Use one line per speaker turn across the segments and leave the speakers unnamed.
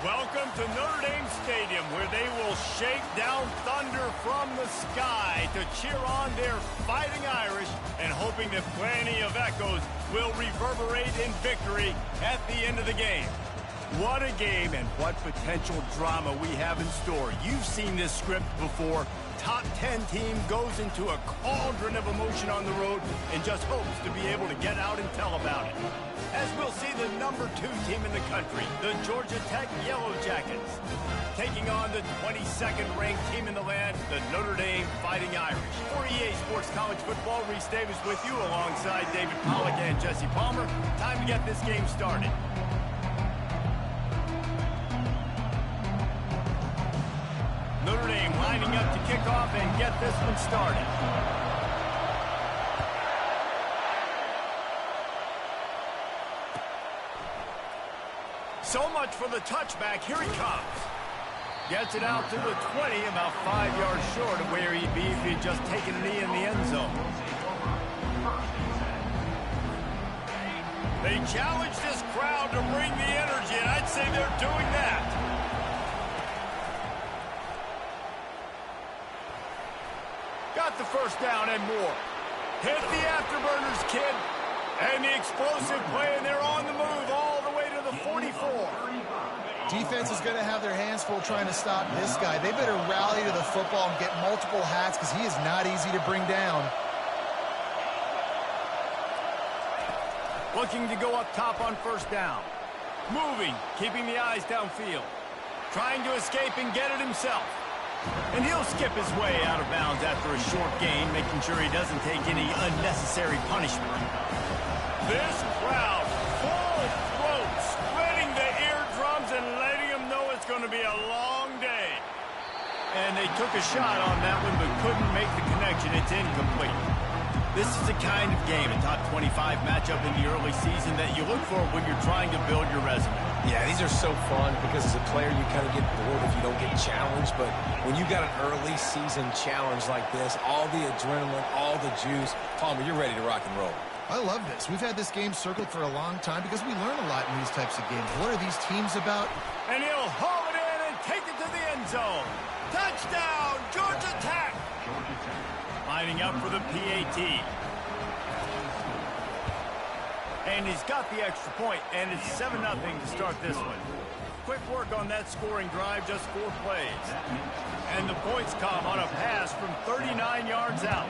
Welcome to Notre Dame Stadium, where they will shake down thunder from the sky to cheer on their Fighting Irish and hoping that plenty of echoes will reverberate in victory at the end of the game. What a game and what potential drama we have in store. You've seen this script before. Top 10 team goes into a cauldron of emotion on the road and just hopes to be able to get out and tell about it. As we'll see the number 2 team in the country, the Georgia Tech Yellow Jackets, taking on the 22nd ranked team in the land, the Notre Dame Fighting Irish. For EA Sports College Football, Reese Davis with you alongside David Pollack and Jesse Palmer. Time to get this game started. Notre Dame lining up to kick off and get this one started. So much for the touchback. Here he comes. Gets it out to the 20, about 5 yards short of where he'd be if he'd just taken a knee in the end zone. They challenge this crowd to bring the energy, and I'd say they're doing that. Got the first down and more. Hit the afterburners, kid. And the explosive play, and they're on the move all the way to the 44.
Defense is going to have their hands full trying to stop this guy. They better rally to the football and get multiple hats because he is not easy to bring down.
Looking to go up top on first down. Moving, keeping the eyes downfield. Trying to escape and get it himself. And he'll skip his way out of bounds after a short gain, making sure he doesn't take any unnecessary punishment. This crowd, full throat, splitting the eardrums and letting them know it's going to be a long day. And they took a shot on that one, but couldn't make the connection. It's incomplete. This is the kind of game, a top 25 matchup in the early season that you look for when you're trying to build your resume.
Yeah, these are so fun because as a player you kind of get bored if you don't get challenged, but when you got an early season challenge like this, all the adrenaline, all the juice, Palmer, you're ready to rock and roll.
I love this. We've had this game circled for a long time because we learn a lot in these types of games. What are these teams about?
And he'll haul it in and take it to the end zone. Touchdown, Georgia Tech! Lining up for the PAT. And he's got the extra point, and it's 7-0 to start this one. Quick work on that scoring drive, just 4 plays. And the points come on a pass from 39 yards out.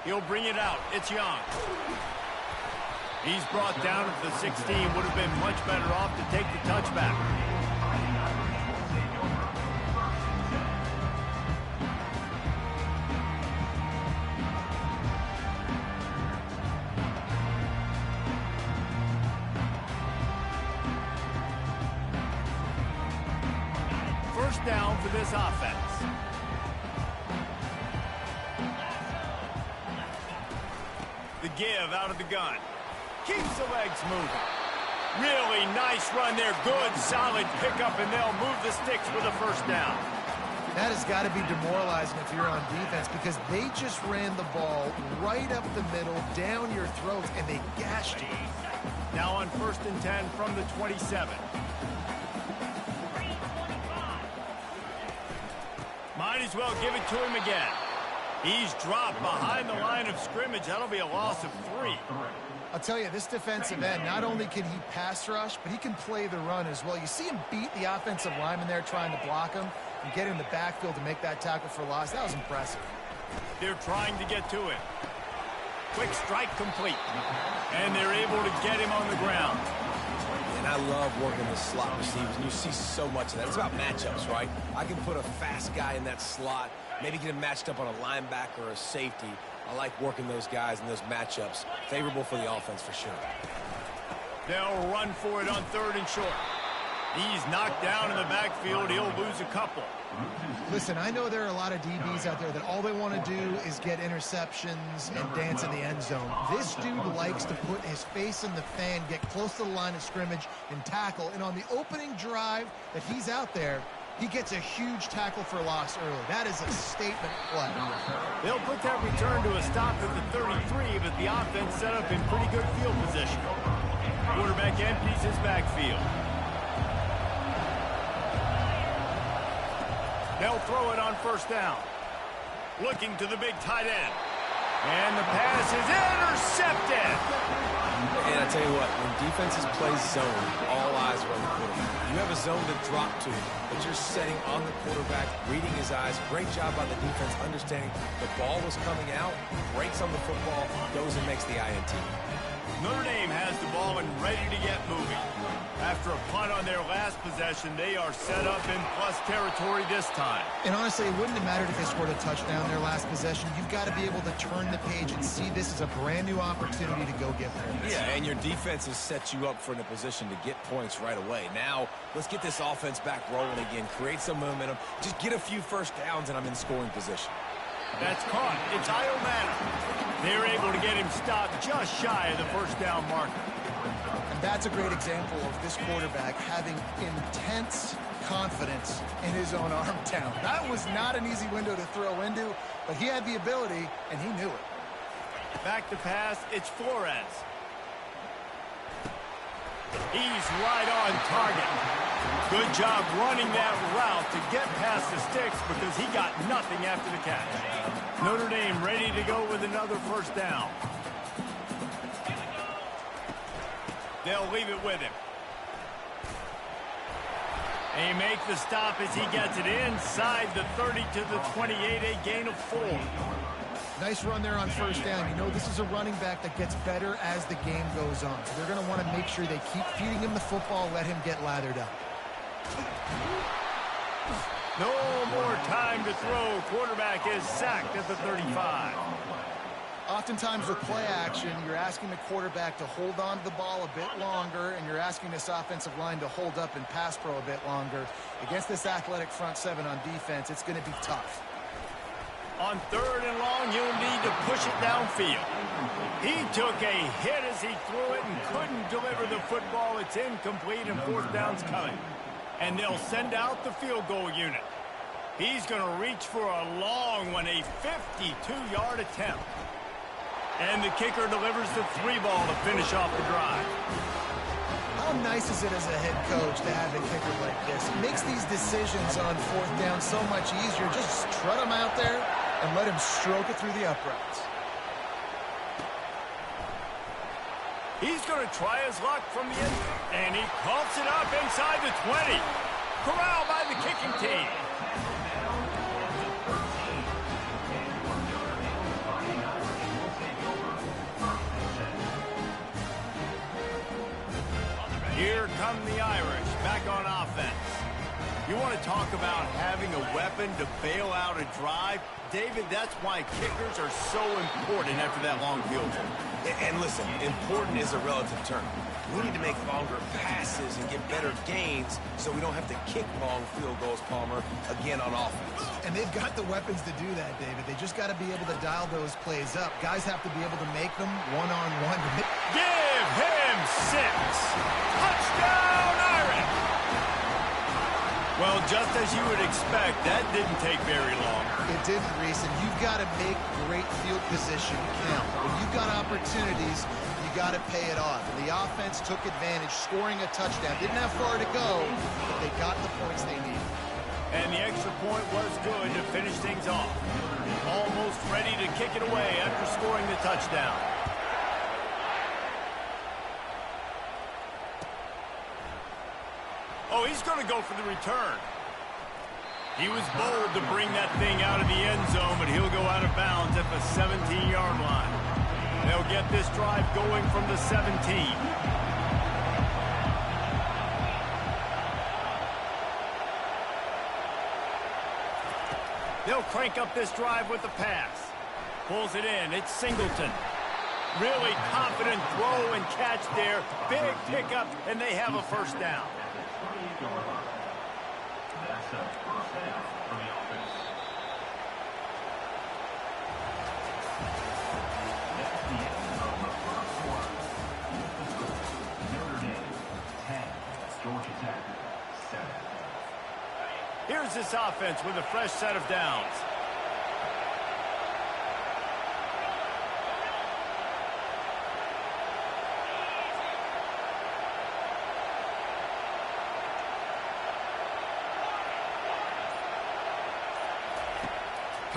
He'll bring it out. It's Young. He's brought down at the 16. Would have been much better off to take the touchback. First down for this offense. The give out of the gun. Keeps the legs moving. Really nice run there. Good, solid pickup, and they'll move the sticks for the first down.
That has got to be demoralizing if you're on defense because they just ran the ball right up the middle, down your throats, and they gashed you.
Now on 1st and 10 from the 27. Might as well give it to him again. He's dropped behind the line of scrimmage. That'll be a loss of 3.
I'll tell you, this defensive end, not only can he pass rush, but he can play the run as well. You see him beat the offensive lineman there trying to block him and get in the backfield to make that tackle for loss. That was impressive.
They're trying to get to it. Quick strike complete. And they're able to get him on the ground.
And I love working the slot receivers, and you see so much of that. It's about matchups, right? I can put a fast guy in that slot, maybe get him matched up on a linebacker or a safety. I like working those guys in those matchups. Favorable for the offense for sure.
They'll run for it on 3rd and short. He's knocked down in the backfield. He'll lose a couple.
Listen, I know there are a lot of DBs out there that all they want to do is get interceptions and dance in the end zone. This dude likes to put his face in the fan, get close to the line of scrimmage, and tackle. And on the opening drive that he's out there, he gets a huge tackle for loss early. That is a statement play.
They'll put that return to a stop at the 33, but the offense set up in pretty good field position. Quarterback empties his backfield. They'll throw it on first down. Looking to the big tight end. And the pass is intercepted.
And I tell you what, when defenses play zone, all eyes are on the quarterback. You have a zone to drop to, but you're setting on the quarterback, reading his eyes. Great job by the defense, understanding the ball was coming out, breaks on the football, goes and makes the INT.
Notre Dame has the ball and ready to get moving. After a punt on their last possession, they are set up in plus territory this time.
And honestly, it wouldn't have mattered if they scored a touchdown their last possession. You've got to be able to turn the page and see this as a brand new opportunity to go get points.
Yeah, and your defense has set you up for in a position to get points right away. Now, let's get this offense back rolling again, create some momentum, just get a few first downs, and I'm in scoring position.
That's caught. It's Iomana. They're able to get him stopped just shy of the first down marker.
And that's a great example of this quarterback having intense confidence in his own arm talent. That was not an easy window to throw into, but he had the ability, and he knew it.
Back to pass, it's Flores. He's right on target. Good job running that route to get past the sticks because he got nothing after the catch. Notre Dame ready to go with another first down. They'll leave it with him. They make the stop as he gets it inside the 30 to the 28, a gain of 4.
Nice run there on first down. You know, this is a running back that gets better as the game goes on. So they're going to want to make sure they keep feeding him the football, let him get lathered up.
No more time to throw. Quarterback is sacked at the 35.
Oftentimes with play action, you're asking the quarterback to hold on to the ball a bit longer, and you're asking this offensive line to hold up and pass pro a bit longer. Against this athletic front seven on defense, it's going to be tough.
On third and long, you'll need to push it downfield. He took a hit as he threw it and couldn't deliver the football. It's incomplete and fourth down's coming. And they'll send out the field goal unit. He's going to reach for a long one, a 52-yard attempt. And the kicker delivers the 3-ball to finish off the drive.
How nice is it as a head coach to have a kicker like this? It makes these decisions on fourth down so much easier. Just strut him out there and let him stroke it through the uprights.
He's going to try his luck from the end, and he pumps it up inside the 20. Corralled by the kicking team. Here come the Irish back on offense. You want to talk about having a weapon to bail out a drive? David, that's why kickers are so important after that long field goal.
And listen, important is a relative term. We need to make longer passes and get better gains so we don't have to kick long field goals, Palmer, again on offense.
And they've got the weapons to do that, David. They just got to be able to dial those plays up. Guys have to be able to make them one-on-one.
Give him 6. Touchdown, Irish! Well, just as you would expect, that didn't take very long.
It didn't, Reese, and you've got to make great field position count. When you've got opportunities, you got to pay it off. And the offense took advantage, scoring a touchdown. Didn't have far to go, but they got the points they needed.
And the extra point was good to finish things off. Almost ready to kick it away after scoring the touchdown. Oh, he's going to go for the return. He was bold to bring that thing out of the end zone, but he'll go out of bounds at the 17-yard line. They'll get this drive going from the 17. They'll crank up this drive with the pass. Pulls it in. It's Singleton. Really confident throw and catch there. Big pickup, and they have a first down. Here's this offense with a fresh set of downs.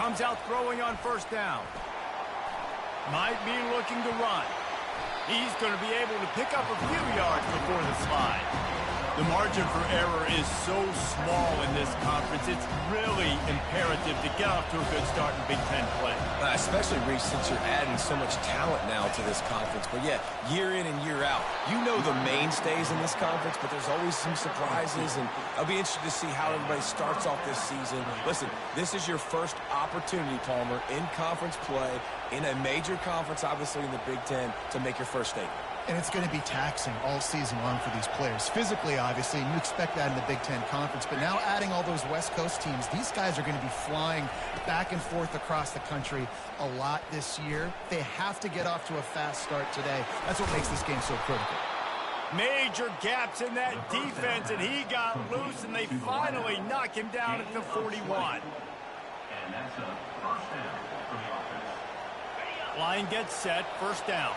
Comes out throwing on first down. Might be looking to run. He's going to be able to pick up a few yards before the slide. The margin for error is so small in this conference, it's really imperative to get off to a good start in Big Ten play.
Especially, Reese, since you're adding so much talent now to this conference. But, yeah, year in and year out, you know the mainstays in this conference, but there's always some surprises, and I'll be interested to see how everybody starts off this season. Listen, this is your first opportunity, Palmer, in conference play, in a major conference, obviously in the Big Ten, to make your first statement.
And it's going to be taxing all season long for these players. Physically, obviously, and you expect that in the Big Ten Conference. But now adding all those West Coast teams, these guys are going to be flying back and forth across the country a lot this year. They have to get off to a fast start today. That's what makes this game so critical.
Major gaps in that defense, and he got loose, and they finally knock him down at the 41.
And that's a first down for the offense.
Line gets set, first down.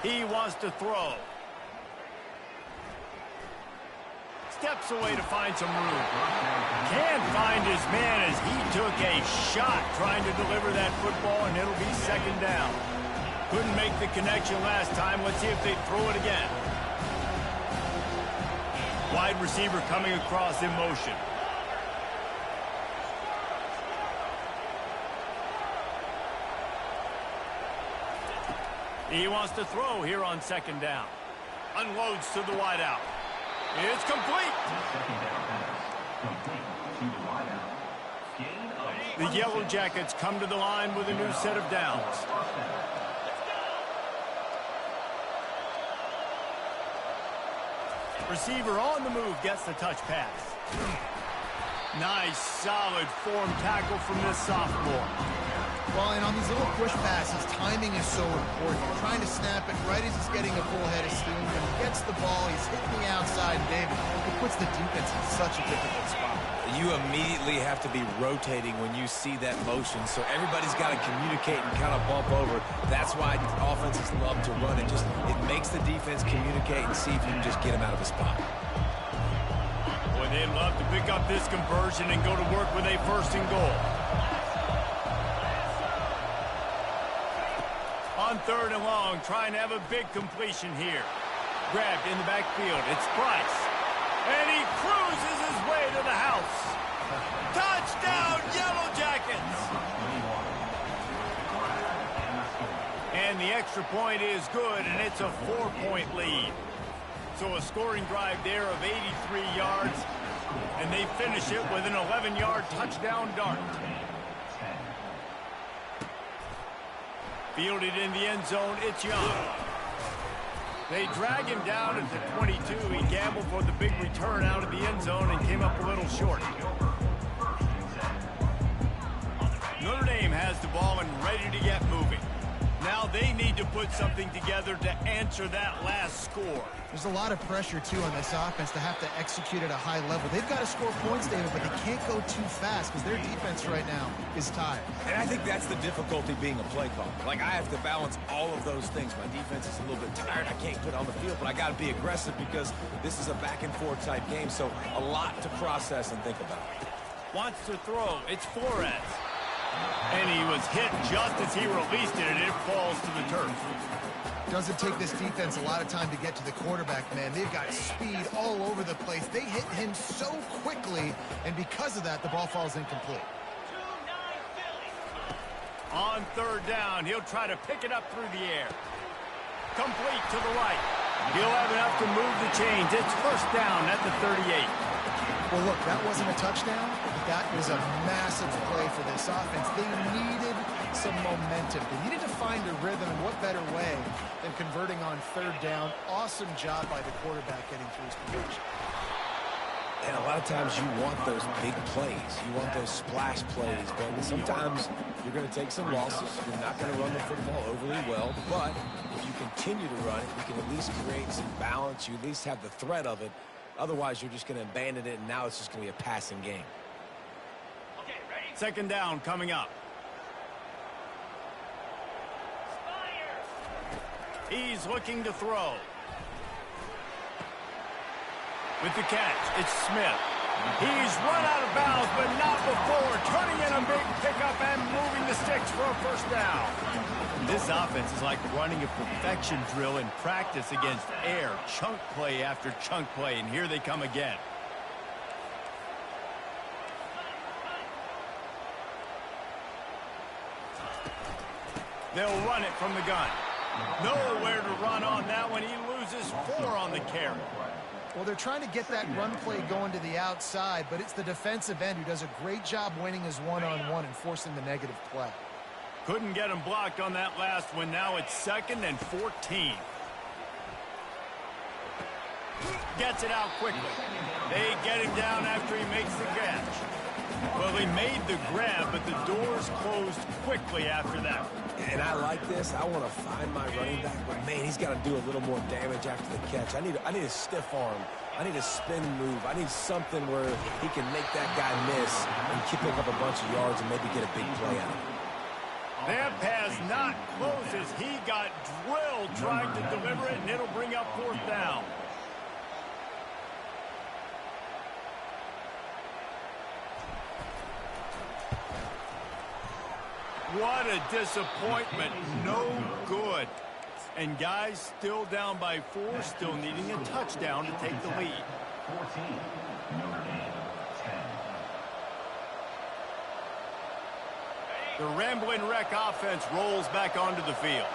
He wants to throw. Steps away to find some room. Can't find his man as he took a shot trying to deliver that football, and it'll be second down. Couldn't make the connection last time. Let's see if they throw it again. Wide receiver coming across in motion. He wants to throw here on second down. Unloads to the wideout. It's complete. The Yellow Jackets come to the line with a new set of downs. Receiver on the move gets the touch pass. Nice, solid form tackle from this sophomore.
Well, and on these little push passes, timing is so important. You're trying to snap it right as he's getting a full head of steam. When he gets the ball, he's hitting the outside, David. It puts the defense in such a difficult spot.
You immediately have to be rotating when you see that motion, so everybody's got to communicate and kind of bump over. That's why offenses love to run it. It makes the defense communicate and see if you can just get him out of his spot.
Boy, they'd love to pick up this conversion and go to work with a first and goal. On third and long, trying to have a big completion here. Grabbed in the backfield. It's Price. And he cruises his way to the house. Touchdown, Yellow Jackets! And the extra point is good, and it's a 4-point lead. So a scoring drive there of 83 yards, and they finish it with an 11-yard touchdown dart. Fielded in the end zone, it's Young. They drag him down at the 22. He gambled for the big return out of the end zone and came up a little short. Notre Dame has the ball and ready to get moving. Now they need to put something together to answer that last score.
There's a lot of pressure, too, on this offense to have to execute at a high level. They've got to score points, David, but they can't go too fast because their defense right now is tired.
And I think that's the difficulty being a play caller. Like, I have to balance all of those things. My defense is a little bit tired. I can't put it on the field, but I got to be aggressive because this is a back-and-forth type game, so a lot to process and think about.
Wants to throw. It's Flores. And he was hit just as he released it, and it falls to the turf.
Doesn't take this defense a lot of time to get to the quarterback, man. They've got speed all over the place. They hit him so quickly, and because of that, the ball falls incomplete.
On third down, he'll try to pick it up through the air. Complete to the right. He'll have enough to move the chains. It's first down at the 38.
Well, look, that wasn't a touchdown. That was a massive play for this offense. They needed some momentum. They needed to find a rhythm, and what better way than converting on third down. Awesome job by the quarterback getting through his progression.
And a lot of times you want those big plays. You want those splash plays, but sometimes you're going to take some losses. You're not going to run the football overly well, but if you continue to run it, you can at least create some balance. You at least have the threat of it. Otherwise, you're just going to abandon it, and now it's just going to be a passing game.
Second down coming up. He's looking to throw. With the catch, it's Smith. He's run out of bounds, but not before. Turning in a big pickup and moving the sticks for a first down. This offense is like running a perfection drill in practice against air. Chunk play after chunk play, and here they come again. They'll run it from the gun. Nowhere to run on that one. He loses 4 on the carry.
Well, they're trying to get that run play going to the outside, but it's the defensive end who does a great job winning his one-on-one and forcing the negative play.
Couldn't get him blocked on that last one. Now it's 2nd and 14. Gets it out quickly. They get him down after he makes the catch. Well, he made the grab, but the doors closed quickly after that.
And I like this. I want to find my running back, but man, he's got to do a little more damage after the catch. I need a stiff arm. I need a spin move. I need something where he can make that guy miss and pick up a bunch of yards and maybe get a big play out of it.
That pass not close as he got drilled trying to deliver it, and it'll bring up 4th down. What a disappointment. No good. And guys still down by 4, still needing a touchdown to take the lead.
14, Notre Dame, 10.
The Rambling Wreck offense rolls back onto the field.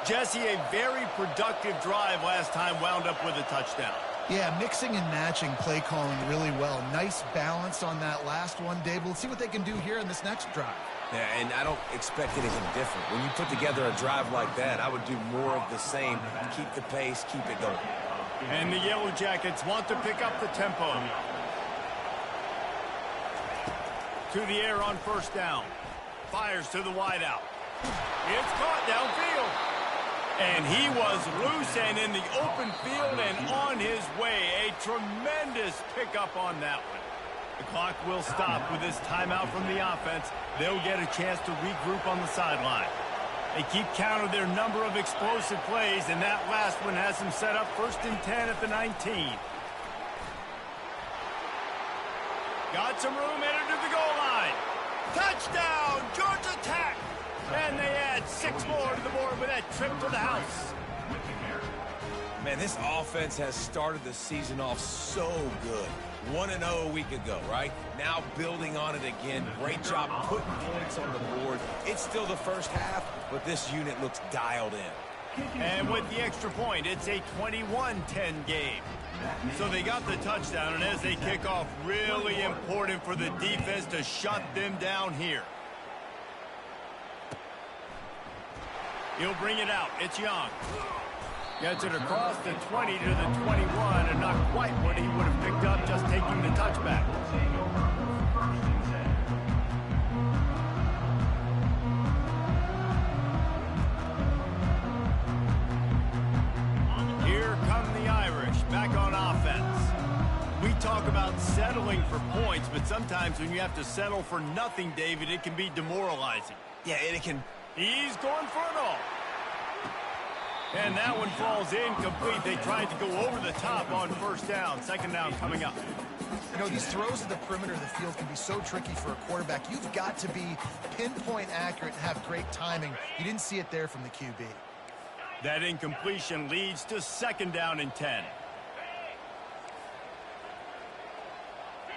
Jesse, a very productive drive last time wound up with a touchdown.
Yeah, mixing and matching play calling really well. Nice balance on that last one, Dave. Let's see what they can do here in this next drive.
Yeah, and I don't expect anything different. When you put together a drive like that, I would do more of the same. Keep the pace, keep it going.
And the Yellow Jackets want to pick up the tempo. To the air on 1st down. Fires to the wideout. It's caught downfield. And he was loose and in the open field and on his way. A tremendous pickup on that one. The clock will stop with this timeout from the offense. They'll get a chance to regroup on the sideline. They keep count of their number of explosive plays, and that last one has them set up 1st and 10 at the 19. Got some room, headed to the goal line. Touchdown, Georgia Tech! And they add 6 more to the board with that trip to the house.
Man, this offense has started the season off so good. 1-0 a week ago, right? Now building on it again. Great job putting points on the board. It's still the first half, but this unit looks dialed in.
And with the extra point, it's a 21-10 game. So they got the touchdown, and as they kick off, really important for the defense to shut them down here. He'll bring it out. It's Young. Gets it across the 20 to the 21, and not quite what he would have picked up just taking the touchback. Here come the Irish back on offense. We talk about settling for points, but sometimes when you have to settle for nothing, David, it can be demoralizing.
Yeah, and it can...
He's going for it all. And that one falls incomplete. They tried to go over the top on 1st down. 2nd down coming up.
You know, these throws at the perimeter of the field can be so tricky for a quarterback. You've got to be pinpoint accurate and have great timing. You didn't see it there from the QB.
That incompletion leads to 2nd down and 10.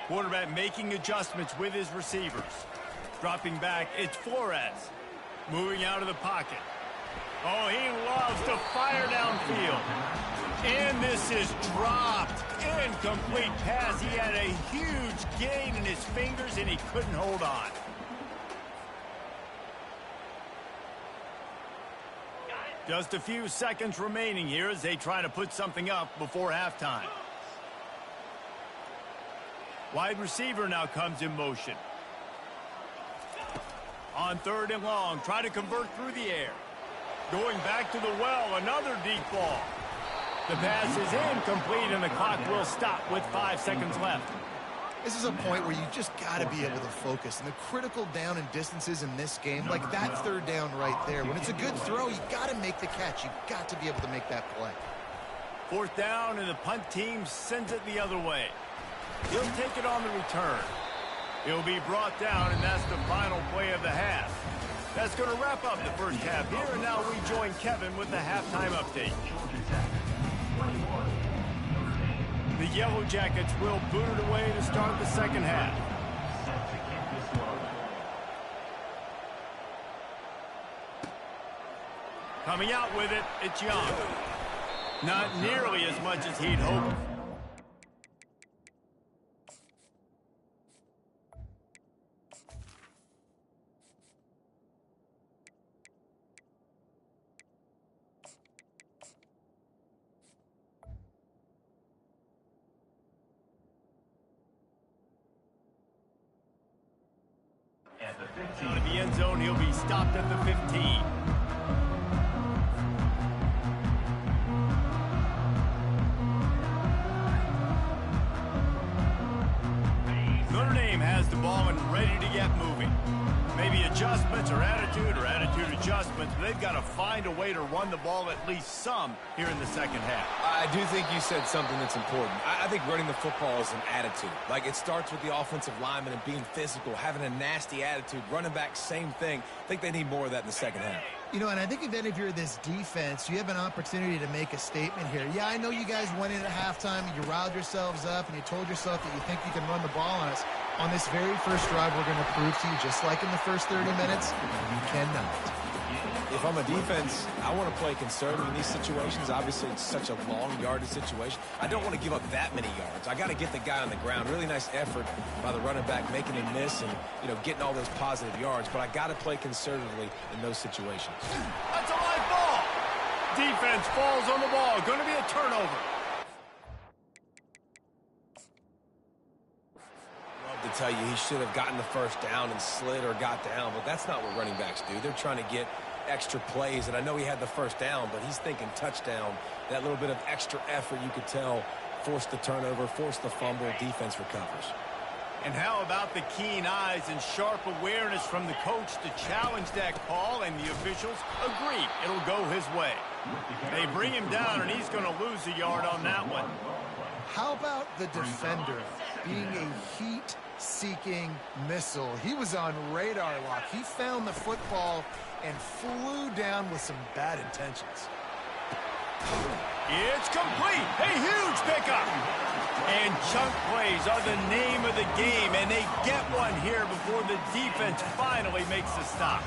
Quarterback making adjustments with his receivers. Dropping back, it's Flores. Moving out of the pocket. Oh, he loves to fire downfield. And this is dropped. Incomplete pass. He had a huge gain in his fingers, and he couldn't hold on. Just a few seconds remaining here as they try to put something up before halftime. Wide receiver now comes in motion. On 3rd and long, try to convert through the air. Going back to the well, another deep ball. The pass is incomplete, and the clock will stop with 5 seconds left.
This is a point where you just got to be able to focus. And the critical down and distances in this game, like that third down right there, when it's a good throw, you got to make the catch. You've got to be able to make that play.
Fourth down, and the punt team sends it the other way. He'll take it on the return. He'll be brought down, and that's the final play of the half. That's going to wrap up the first half here, and now we join Kevin with the halftime update. The Yellow Jackets will boot it away to start the second half. Coming out with it, it's Young. Not nearly as much as he'd hoped. Out of the end zone, he'll be stopped at the 15. Notre Dame has the ball and ready to get moving. Maybe adjustments or attitude adjustments, but they've got to find a way to run the ball at least some here in the second half.
I do think you said something that's important. I think running the football is an attitude. Like, it starts with the offensive lineman and being physical, having a nasty attitude. Running back, same thing. I think they need more of that in the second half.
You know, and I think if you're this defense, you have an opportunity to make a statement here. Yeah, I know you guys went in at halftime, you riled yourselves up, and you told yourself that you think you can run the ball on us. On this very first drive, we're going to prove to you, just like in the first 30 minutes, you cannot.
If I'm a defense, I want to play conservative in these situations. Obviously, it's such a long yardage situation. I don't want to give up that many yards. I got to get the guy on the ground. Really nice effort by the running back, making him miss and, you know, getting all those positive yards. But I got to play conservatively in those situations.
That's a live ball. Defense falls on the ball. Going to be a turnover.
To tell you he should have gotten the first down and slid or got down, but that's not what running backs do. They're trying to get extra plays, and I know he had the first down, but he's thinking touchdown. That little bit of extra effort, you could tell, forced the turnover, forced the fumble, defense recovers.
And how about the keen eyes and sharp awareness from the coach to challenge that call, and the officials agree it'll go his way. They bring him down, and he's going to lose a yard on that one.
How about the defender being a heat-seeking missile? He was on radar lock. He found the football and flew down with some bad intentions.
It's complete. A huge pickup. And chunk plays are the name of the game, and they get one here before the defense finally makes the stop.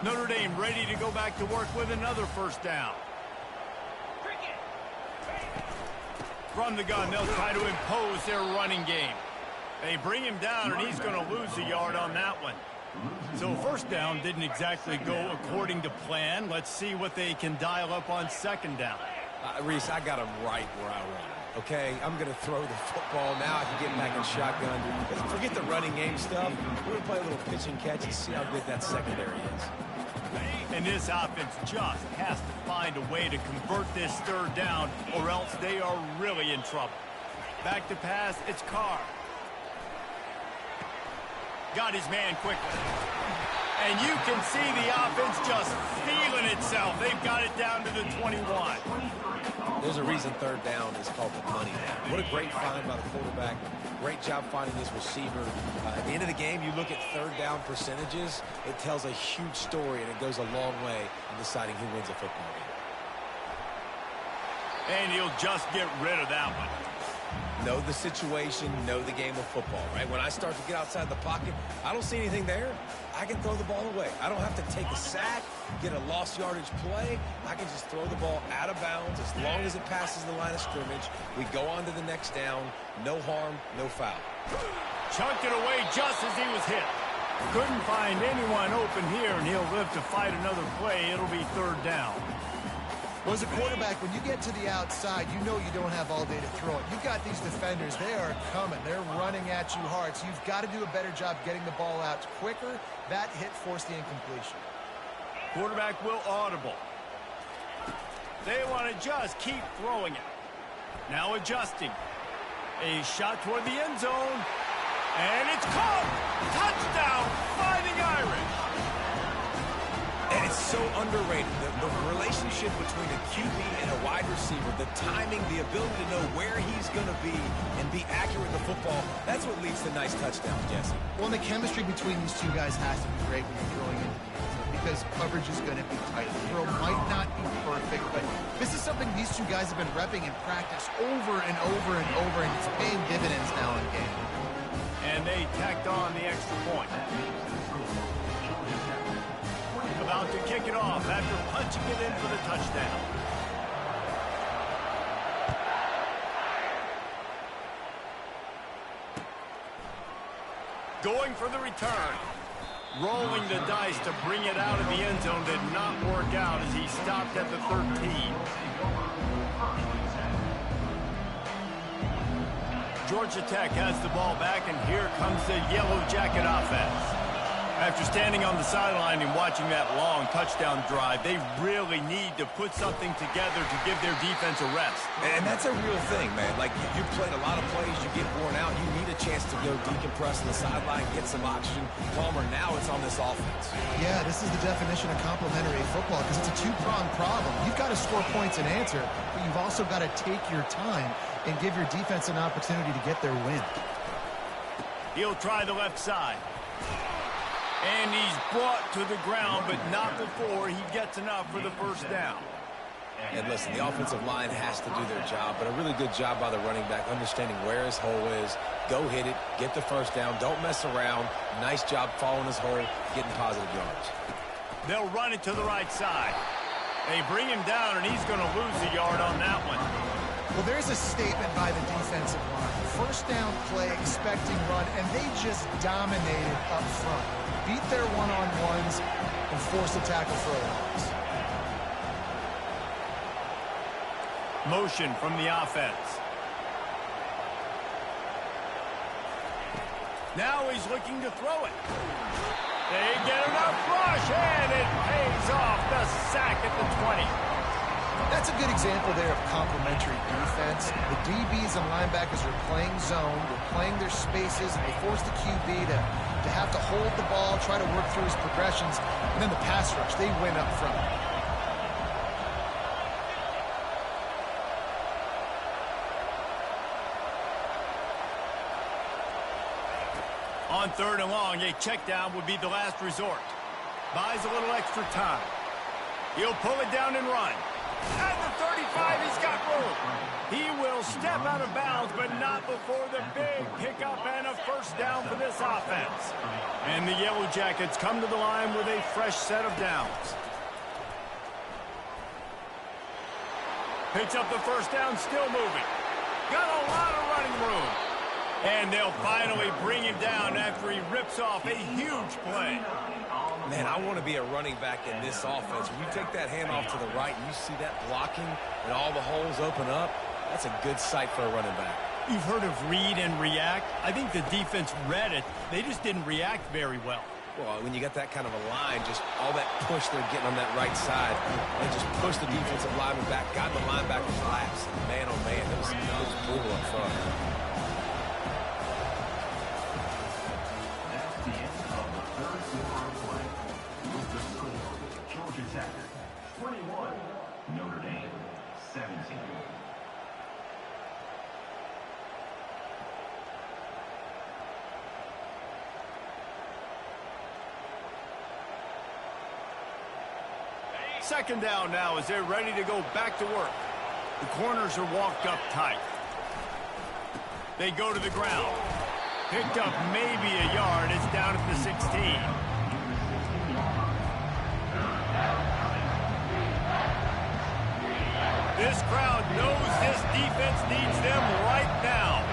Notre Dame ready to go back to work with another first down. From the gun, they'll try to impose their running game. They bring him down, and he's going to lose a yard on that one. So first down didn't exactly go according to plan. Let's see what they can dial up on second down.
Reese, I got him right where I want him. Okay, I'm going to throw the football. Now I can get back in shotgun. Forget the running game stuff. We're going to play a little pitch and catch and see how good that secondary is.
And this offense just has to find a way to convert this third down, or else they are really in trouble. Back to pass, it's Carr. Got his man quickly. And you can see the offense just feeling itself. They've got it down to the 21.
There's a reason third down is called the money down. What a great find by the quarterback. Great job finding his receiver. At the end of the game, you look at third down percentages. It tells a huge story, and it goes a long way in deciding who wins a football game.
And he'll just get rid of that one.
Know the situation, know the game of football, right? When I start to get outside the pocket, I don't see anything there. I can throw the ball away. I don't have to take a sack, get a lost yardage play. I can just throw the ball out of bounds as long as it passes the line of scrimmage. We go on to the next down. No harm, no foul.
Chunked it away just as he was hit. Couldn't find anyone open here, and he'll live to fight another play. It'll be third down.
Well, as a quarterback, when you get to the outside, you know you don't have all day to throw it. You've got these defenders. They are coming. They're running at you hard. So you've got to do a better job getting the ball out quicker. That hit forced the incompletion.
Quarterback will audible. They want to just keep throwing it. Now adjusting. A shot toward the end zone. And it's caught. Touchdown, Fighting Irish.
And it's so underrated. The relationship between a QB and a wide receiver, the timing, the ability to know where he's going to be and be accurate with the football, that's what leads to nice touchdowns, Jesse.
Well, the chemistry between these two guys has to be great when you're throwing into the end zone because coverage is going to be tight. The throw might not be perfect, but this is something these two guys have been repping in practice over and over and over, and it's paying dividends now in game.
And they tacked on the extra point. About to kick it off after punching it in for the touchdown. Going for the return. Rolling the dice to bring it out of the end zone did not work out as he stopped at the 13. Georgia Tech has the ball back, and here comes the Yellow Jacket offense. After standing on the sideline and watching that long touchdown drive, they really need to put something together to give their defense a rest.
And that's a real thing, man. Like, you played a lot of plays, you get worn out, you need a chance to go decompress on the sideline, get some oxygen. Palmer, now it's on this offense.
Yeah, this is the definition of complementary football because it's a two-pronged problem. You've got to score points and answer, but you've also got to take your time and give your defense an opportunity to get their win.
He'll try the left side. And he's brought to the ground, but not before he gets enough for the first down.
And listen, the offensive line has to do their job, but a really good job by the running back, understanding where his hole is. Go hit it, get the first down, don't mess around. Nice job following his hole, getting positive yards.
They'll run it to the right side. They bring him down, and he's going to lose a yard on that one.
Well, there's a statement by the defensive line. First down play, expecting run, and they just dominated up front. Beat their one-on-ones and forced a tackle throwaways.
Motion from the offense. Now he's looking to throw it. They get enough rush, and it pays off. The sack at the 20.
That's a good example there of complementary defense. The DBs and linebackers are playing zone, they're playing their spaces, and they force the QB to have to hold the ball, try to work through his progressions, and then the pass rush, they win up front.
On 3rd and long, a check down would be the last resort. Buys a little extra time. He'll pull it down and run. At the 35, he's got room. He will step out of bounds, but not before the big pickup and a first down for this offense. And the Yellow Jackets come to the line with a fresh set of downs. Picks up the first down, still moving. Got a lot of running room. And they'll finally bring him down after he rips off a huge play.
Man, I want to be a running back in this offense. When you take that handoff to the right and you see that blocking and all the holes open up, that's a good sight for a running back.
You've heard of read and react. I think the defense read it. They just didn't react very well.
Well, when you got that kind of a line, just all that push they're getting on that right side, and just push the defensive lineman back, got in the linebacker's laps, man oh man, it was brutal up front.
Georgia Tech, 21. Notre Dame, 17.
Second down now as they're ready to go back to work. The corners are walked up tight. They go to the ground. Picked up maybe a yard. It's down at the 16. This crowd knows this defense needs them right now.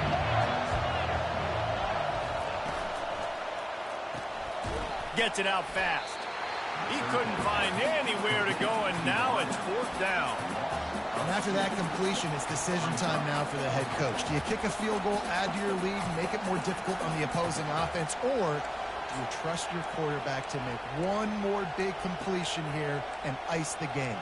Gets it out fast. He couldn't find anywhere to go, and now it's 4th down.
And after that completion, it's decision time now for the head coach. Do you kick a field goal, add to your lead, and make it more difficult on the opposing offense, or do you trust your quarterback to make one more big completion here and ice the game?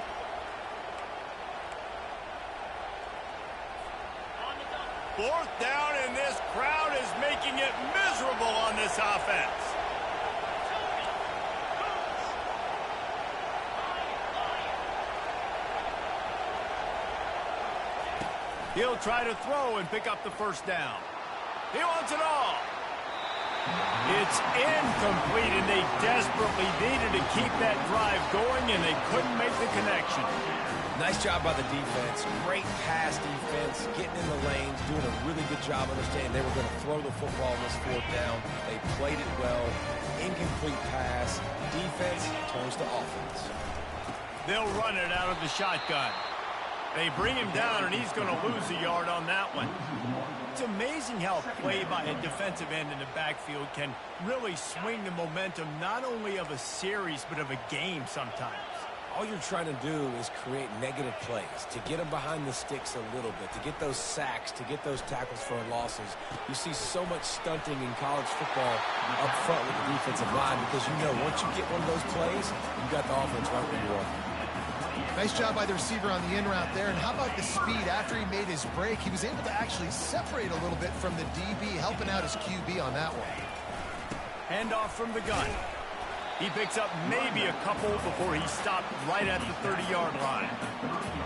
Fourth down, and this crowd is making it miserable on this offense. He'll try to throw and pick up the first down. He wants it all. It's incomplete, and they desperately needed to keep that drive going, and they couldn't make the connection.
Nice job by the defense. Great pass defense, getting in the lanes, doing a really good job understanding they were going to throw the football on this fourth down. They played it well. Incomplete pass. Defense turns to offense.
They'll run it out of the shotgun. They bring him down, and he's going to lose a yard on that one. It's amazing how play by a defensive end in the backfield can really swing the momentum not only of a series but of a game sometimes.
All you're trying to do is create negative plays, to get them behind the sticks a little bit, to get those sacks, to get those tackles for losses. You see so much stunting in college football up front with the defensive line because you know once you get one of those plays, you got the offense right where you are.
Nice job by the receiver on the in route there. And how about the speed after he made his break? He was able to actually separate a little bit from the DB, helping out his QB on that one.
Handoff from the gun. He picks up maybe a couple before he stopped right at the 30-yard line.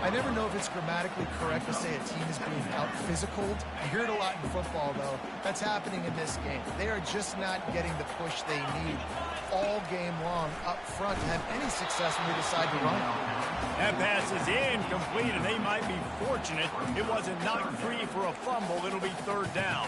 I never know if it's grammatically correct to say a team is being out-physicaled. You hear it a lot in football, though. That's happening in this game. They are just not getting the push they need all game long up front to have any success when they decide to run.
That pass is incomplete, and they might be fortunate it wasn't knocked free for a fumble. It'll be third down.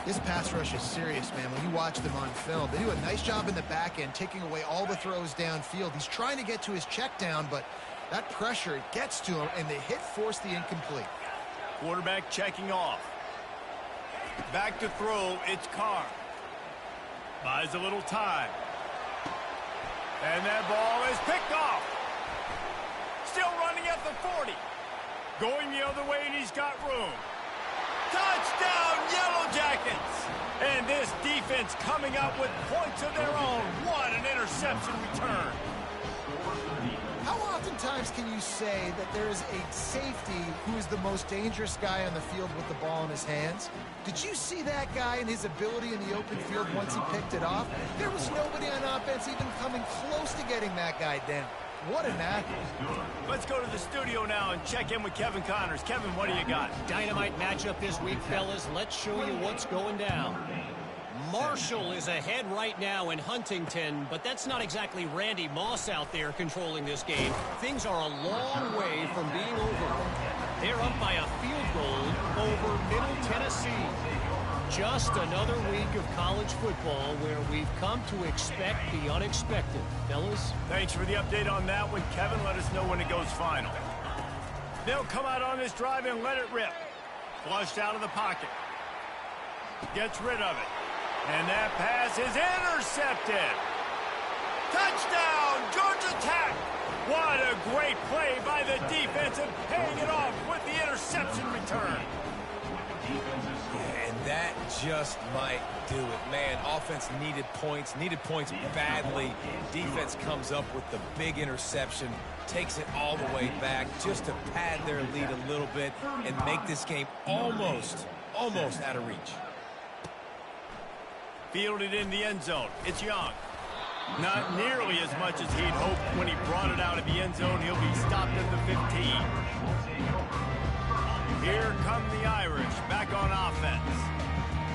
This pass rush is serious, man. When you watch them on film, they do a nice job in the back end, taking away all the throws downfield. He's trying to get to his check down, but that pressure gets to him, and the hit forced the incomplete.
Quarterback checking off. Back to throw, it's Carr. Buys a little time. And that ball is picked off. Still running at the 40. Going the other way, and he's got room. Touchdown, Yellow Jackets! And this defense coming up with points of their own. What an interception return.
How oftentimes can you say that there is a safety who is the most dangerous guy on the field with the ball in his hands? Did you see that guy and his ability in the open field once he picked it off? There was nobody on offense even coming close to getting that guy down. What an athlete.
Let's go to the studio now and check in with Kevin Connors. Kevin, what do you got?
Dynamite matchup this week, fellas. Let's show you what's going down. Marshall is ahead right now in Huntington, but that's not exactly Randy Moss out there controlling this game. Things are a long way from being over. They're up by a field goal over Middle Tennessee. Just another week of college football where we've come to expect the unexpected. Fellas?
Thanks for the update on that one, Kevin. Let us know when it goes final. They'll come out on this drive and let it rip. Flushed out of the pocket. Gets rid of it. And that pass is intercepted. Touchdown, Georgia Tech. What a great play by the defense and paying it off with the interception return.
And that just might do it. Man, offense needed points badly. Defense comes up with the big interception, takes it all the way back just to pad their lead a little bit and make this game almost out of reach.
Fielded in the end zone. It's Young. Not nearly as much as he'd hoped when he brought it out of the end zone. He'll be stopped at the 15. Here come the Irish back on offense.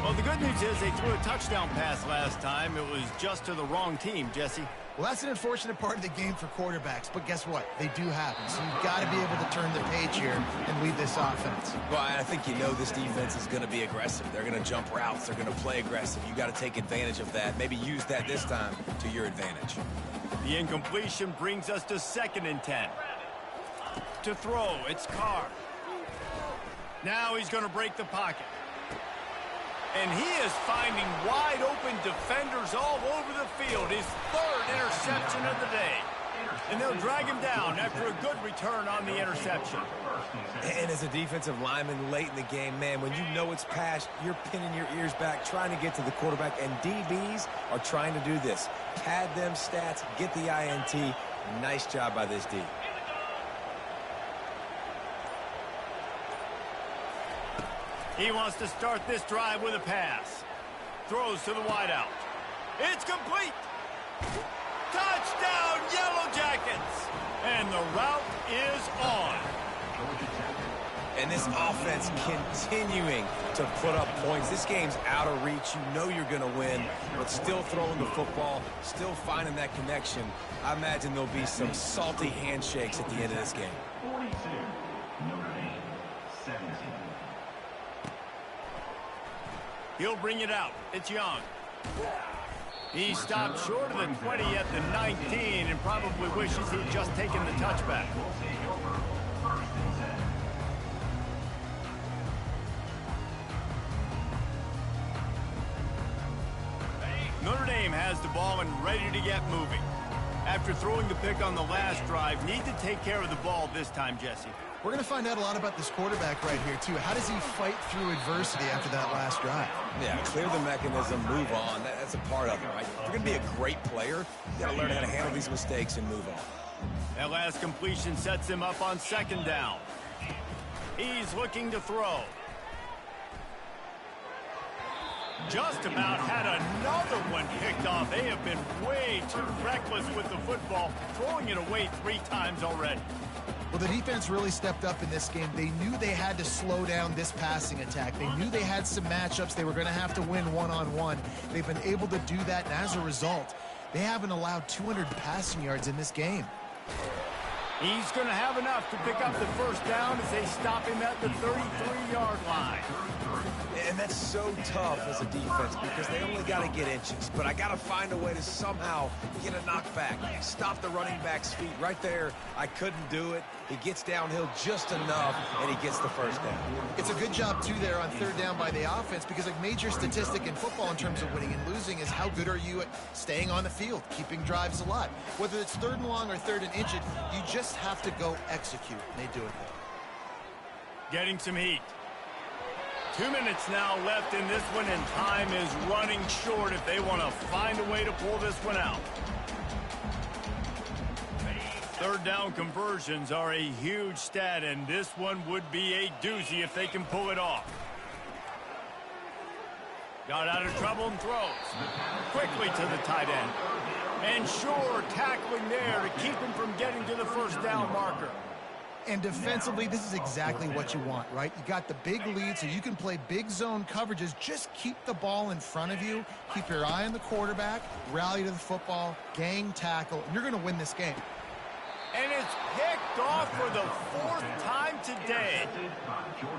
Well, the good news is they threw a touchdown pass last time. It was just to the wrong team, Jesse.
Well, that's an unfortunate part of the game for quarterbacks, but guess what? They do happen. So you've got to be able to turn the page here and lead this offense.
Well, I think you know this defense is going to be aggressive. They're going to jump routes. They're going to play aggressive. You got to take advantage of that. Maybe use that this time to your advantage.
The incompletion brings us to 2nd and 10. To throw, it's Carr. Now he's going to break the pocket. And he is finding wide-open defenders all over the field. His 3rd interception of the day. And they'll drag him down after a good return on the interception.
And as a defensive lineman late in the game, man, when you know it's passed, you're pinning your ears back, trying to get to the quarterback. And DBs are trying to do this. Pad them stats, get the INT. Nice job by this D.
He wants to start this drive with a pass. Throws to the wideout. It's complete. Touchdown, Yellow Jackets. And the route is on.
And this offense continuing to put up points. This game's out of reach. You know you're going to win, but still throwing the football, still finding that connection. I imagine there'll be some salty handshakes at the end of this game.
42, Notre Dame, 17.
He'll bring it out. It's Young. He stopped short of the 20 at the 19 and probably wishes he'd just taken the touchback. Notre Dame has the ball and ready to get moving. After throwing the pick on the last drive, need to take care of the ball this time, Jesse.
We're going to find out a lot about this quarterback right here, too. How does he fight through adversity after that last drive?
Yeah, clear the mechanism, move on. That's a part of it, right? If you're going to be a great player, you got to learn how to handle these mistakes and move on.
That last completion sets him up on second down. He's looking to throw. Just about had another one picked off. They have been way too reckless with the football, throwing it away 3 times already.
Well, the defense really stepped up in this game. They knew they had to slow down this passing attack. They knew they had some matchups they were going to have to win one-on-one. They've been able to do that, and as a result, they haven't allowed 200 passing yards in this game.
He's going to have enough to pick up the first down as they stop him at the 33-yard line.
And that's so tough as a defense because they only got to get inches. But I got to find a way to somehow get a knockback. Stop the running back's feet right there. I couldn't do it. He gets downhill just enough, and he gets the first down.
It's a good job, too, there on third down by the offense because a major statistic in football in terms of winning and losing is how good are you at staying on the field, keeping drives alive. Whether it's third and long or third and inches, you just have to go execute. They do it there.
Getting some heat. 2 minutes now left in this one, and time is running short if they want to find a way to pull this one out. Third down conversions are a huge stat, and this one would be a doozy if they can pull it off. Got out of trouble and throws. Quickly to the tight end. And sure, tackling there to keep him from getting to the first down marker.
And defensively, this is exactly what you want, right? You got the big lead, so you can play big zone coverages. Just keep the ball in front of you. Keep your eye on the quarterback. Rally to the football. Gang tackle. And you're going to win this game.
And it's picked off for the 4th time today.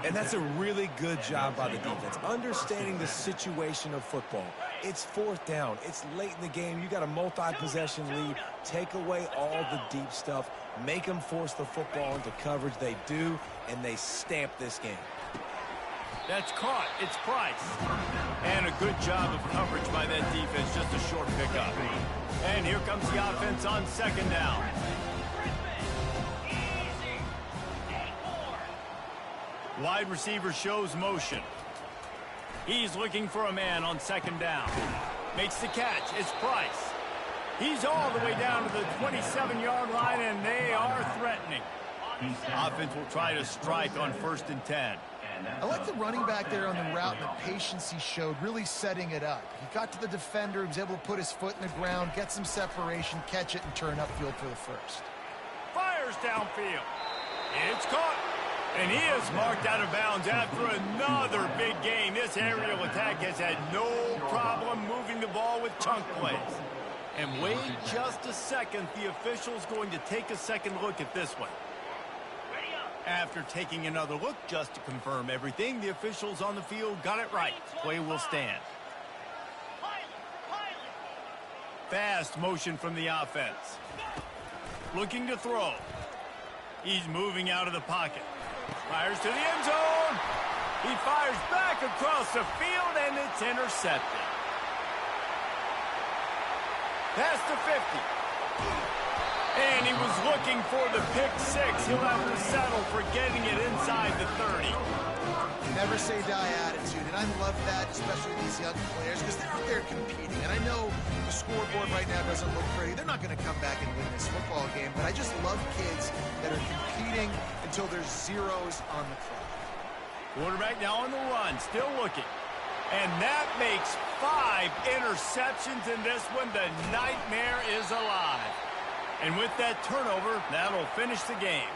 And that's a really good job by the defense, understanding the situation of football. It's 4th down. It's late in the game. You got a multi-possession lead. Take away all the deep stuff. Make them force the football into coverage. They do, and they stamp this game.
That's caught. It's Price. And a good job of coverage by that defense. Just a short pickup. And here comes the offense on second down. Wide receiver shows motion. He's looking for a man on second down. Makes the catch. It's Price. He's all the way down to the 27-yard line, and they are threatening. Offense will try to strike on 1st and 10.
I like the running back there on the route and the patience he showed, really setting it up. He got to the defender, he was able to put his foot in the ground, get some separation, catch it, and turn upfield for the first.
Fires downfield. It's caught. And he is marked out of bounds after another big gain. This aerial attack has had no problem moving the ball with chunk plays. And wait just a second. The official's going to take a second look at this one. After taking another look just to confirm everything, the officials on the field got it right. Play will stand. Fast motion from the offense. Looking to throw. He's moving out of the pocket. Fires to the end zone. He fires back across the field, and it's intercepted. Past the 50. And he was looking for the pick 6. He'll have to settle for getting it inside the 30.
Never say die attitude, and I love that, especially these young players, because they're out there competing. And I know the scoreboard right now doesn't look pretty. They're not going to come back and win this football game, but I just love kids that are competing until there's zeros on the clock.
Quarterback now on the run, still looking. And that makes 5 interceptions in this one. The nightmare is alive. And with that turnover, that'll finish the game.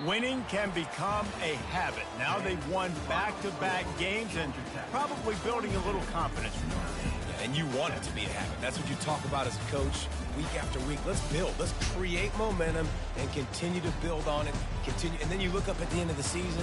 Winning can become a habit. Now they've won back-to-back games and probably building a little confidence from there.
And you want it to be a habit. That's what you talk about as a coach week after week. Let's build. Let's create momentum and continue to build on it. Continue, and then you look up at the end of the season